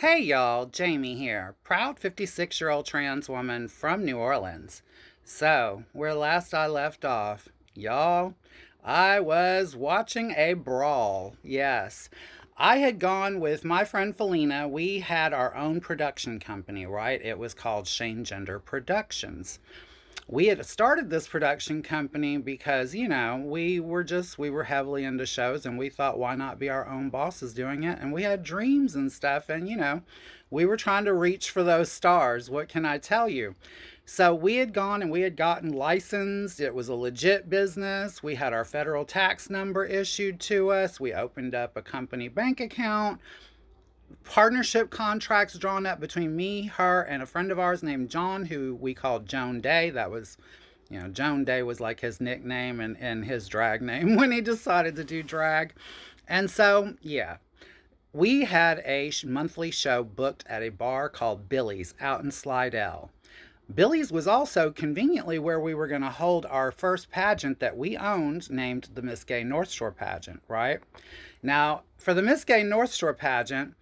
Hey y'all, Jamie here, proud 56-year-old trans woman from New Orleans. So, where last I left off, y'all, I was watching a brawl. Yes. I had gone with my friend Felina. We had our own production company, right? It was called Shane Gender Productions. We had started this production company because, we were heavily into shows and we thought, why not be our own bosses doing it? And we had dreams and stuff. And, we were trying to reach for those stars. What can I tell you? So we had gone and we had gotten licensed. It was a legit business. We had our federal tax number issued to us. We opened up a company bank account, partnership contracts drawn up between me, her, and a friend of ours named John, who we called Joan Day. That was, Joan Day was like his nickname and his drag name when he decided to do drag. And so, yeah, we had a monthly show booked at a bar called Billy's out in Slidell. Billy's was also conveniently where we were going to hold our first pageant that we owned, named the Miss Gay North Shore pageant, right? Now, for the Miss Gay North Shore pageant,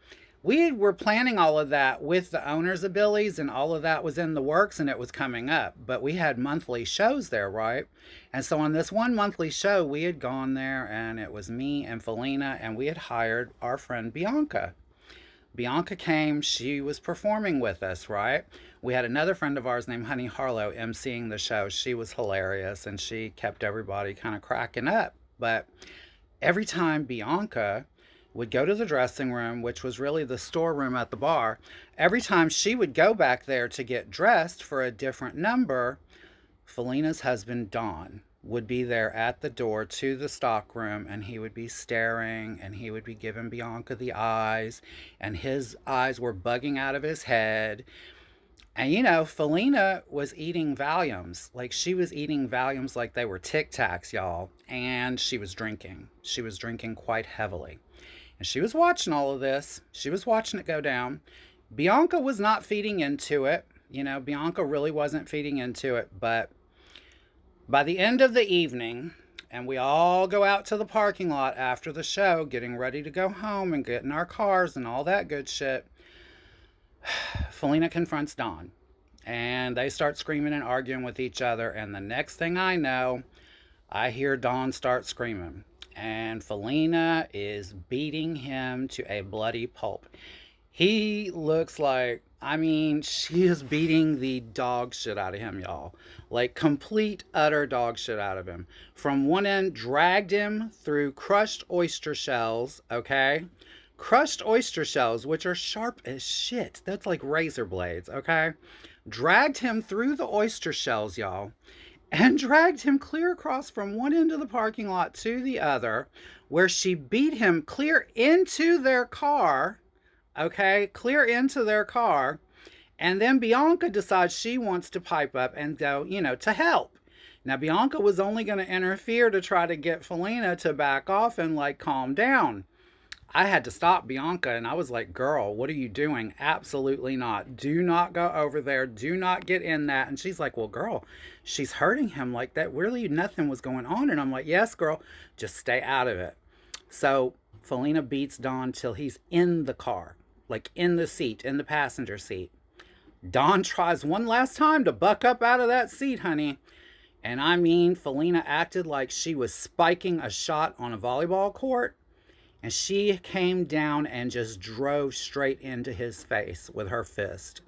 we were planning all of that with the owners of Billy's, and all of that was in the works and it was coming up. But we had monthly shows there, right? And so on this one monthly show, we had gone there and it was me and Felina, and we had hired our friend Bianca. Bianca came, she was performing with us, right? We had another friend of ours named Honey Harlow emceeing the show. She was hilarious and she kept everybody kind of cracking up. But every time Bianca would go to the dressing room, which was really the storeroom at the bar, every time she would go back there to get dressed for a different number, Felina's husband, Don, would be there at the door to the stockroom, and he would be staring and he would be giving Bianca the eyes, and his eyes were bugging out of his head. And Felina was eating Valiums. Like, she was eating Valiums like they were Tic Tacs, y'all. And she was drinking. She was drinking quite heavily. And she was watching all of this. She was watching it go down. Bianca was not feeding into it. Bianca really wasn't feeding into it. But by the end of the evening, and we all go out to the parking lot after the show, getting ready to go home and get in our cars and all that good shit, Felina confronts Don. And they start screaming and arguing with each other. And the next thing I know, I hear Don start screaming. And Felina is beating him to a bloody pulp. He looks like, she is beating the dog shit out of him, y'all. Like, complete, utter dog shit out of him. From one end, dragged him through crushed oyster shells, okay? Crushed oyster shells, which are sharp as shit. That's like razor blades, okay? Dragged him through the oyster shells, y'all, and dragged him clear across from one end of the parking lot to the other, where she beat him clear into their car, okay? Clear into their car. And then Bianca decides she wants to pipe up and go, to help. Now, Bianca was only going to interfere to try to get Felina to back off and, like, calm down. I had to stop Bianca, and I was like, girl, what are you doing? Absolutely not. Do not go over there. Do not get in that. And she's like, well, girl, she's hurting him like that. Really, nothing was going on. And I'm like, yes, girl, just stay out of it. So Felina beats Don till he's in the car, like in the seat, in the passenger seat. Don tries one last time to buck up out of that seat, honey. And Felina acted like she was spiking a shot on a volleyball court. And she came down and just drove straight into his face with her fist.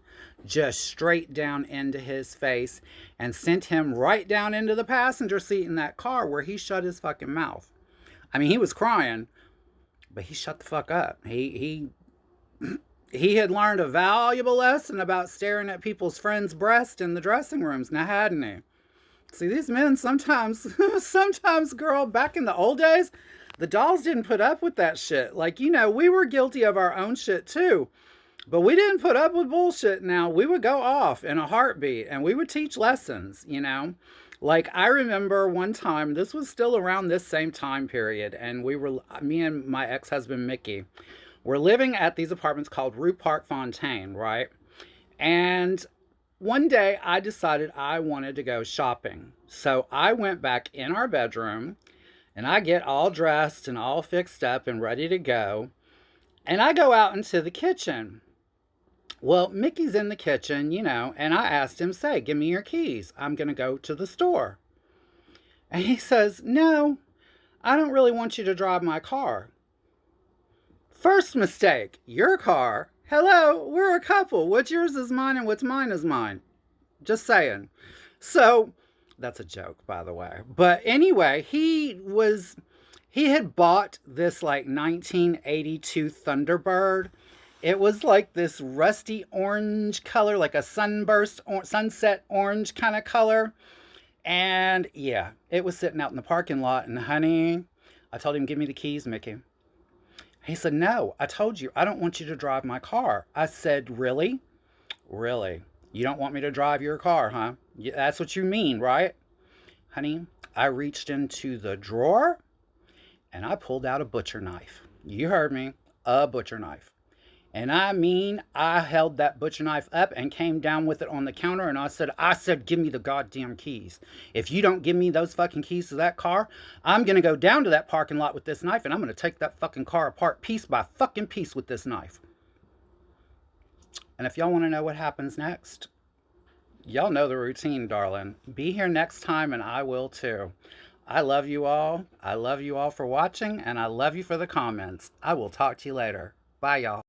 Just straight down into his face, and sent him right down into the passenger seat in that car, where he shut his fucking mouth. He was crying, but he shut the fuck up. He had learned a valuable lesson about staring at people's friends' breasts in the dressing rooms, now hadn't he? See, these men sometimes, girl, back in the old days, the dolls didn't put up with that shit. Like, we were guilty of our own shit too. But we didn't put up with bullshit now. We would go off in a heartbeat and we would teach lessons, Like, I remember one time, this was still around this same time period, and me and my ex-husband Mickey were living at these apartments called Rue Park Fontaine, right? And one day I decided I wanted to go shopping. So I went back in our bedroom and I get all dressed and all fixed up and ready to go. And I go out into the kitchen. Well, Mickey's in the kitchen, and I asked him, say, give me your keys. I'm going to go to the store. And he says, no, I don't really want you to drive my car. First mistake, your car. Hello, we're a couple. What's yours is mine and what's mine is mine. Just saying. So, that's a joke, by the way. But anyway, he had bought this like 1982 Thunderbird. It was like this rusty orange color, like a sunset orange kind of color. And yeah, it was sitting out in the parking lot. And honey, I told him, give me the keys, Mickey. He said, no, I told you, I don't want you to drive my car. I said, really? Really? You don't want me to drive your car, huh? That's what you mean, right? Honey, I reached into the drawer and I pulled out a butcher knife. You heard me, a butcher knife. And I mean, I held that butcher knife up and came down with it on the counter and I said, give me the goddamn keys. If you don't give me those fucking keys to that car, I'm going to go down to that parking lot with this knife and I'm going to take that fucking car apart piece by fucking piece with this knife. And if y'all want to know what happens next, y'all know the routine, darling. Be here next time and I will too. I love you all. I love you all for watching and I love you for the comments. I will talk to you later. Bye, y'all.